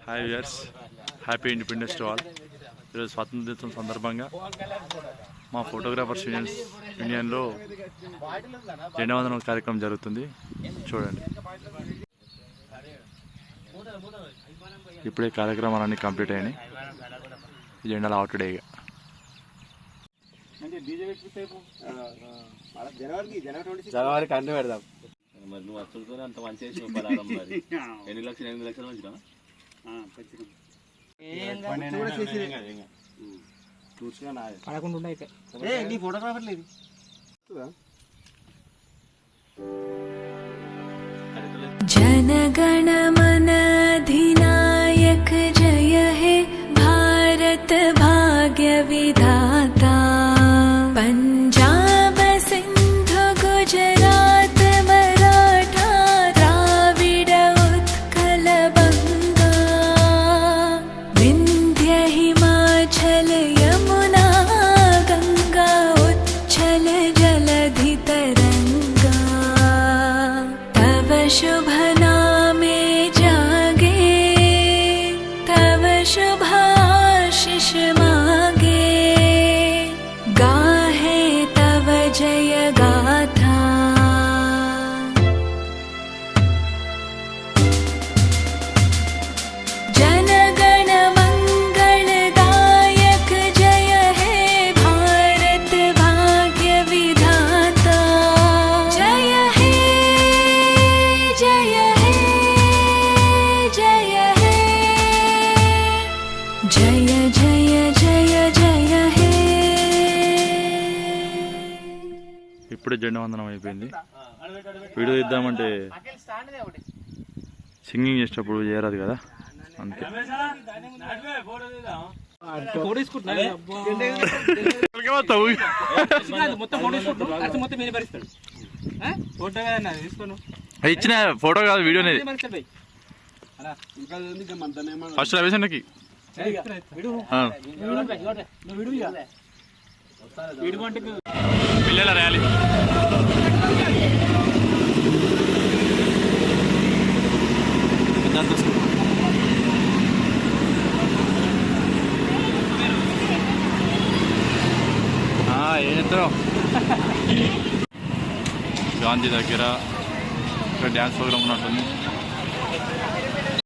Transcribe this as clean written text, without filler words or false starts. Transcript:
Hi viewers, happy independence to all. ఈరోజు స్వాతంత్ర దినోత్సవం సందర్భంగా మా ఫోటోగ్రాఫర్స్ యూనియన్లో జెండా వందనం కార్యక్రమం జరుగుతుంది. చూడండి, ఇప్పుడే కార్యక్రమాలన్నీ కంప్లీట్ అయినాయి. జెండాలు అవుట్ డే. జనవరికి అన్నీ పెడదాం. మరి నువ్వు అచ్చుడుతోనే అంత మంచి చేసి మరి 8 లక్షలు 8 లక్షలు మంచిగా ఫోటోగ్రాఫర్ లేదు. जनगण मन अधिनायक जय हे भारत भाग्य विधाता. पंजाब सिंधु गुजरात मराठा द्राविड उत्कल बंगा. विंध्य हिमाचल यमुना गंगा उच्छल जलधि तरंगा. तव शुभ नामे जागे, तव शुभाशिष मागे. गाहे तव जय गाथा. जनगण मंगलदायक जय हे भारत भाग्य विधाता. जय हे जय हे जय हे जय जय जय जय हे. ఇప్పుడే జెండా వందనం అయిపోయింది. వీడియో ఇద్దామంటే సింగింగ్ చేసేటప్పుడు చేయరాదు కదా, అందుకే. ఇచ్చిన ఫోటో కాదు, వీడియో అనేది. ఫస్ట్ రవిశన్నకి పిల్లల ర్యాలీ. ఏంటో గాంధీ దగ్గర ఇక్కడ డ్యాన్స్ ప్రోగ్రామ్ ఉన్నట్టుంది.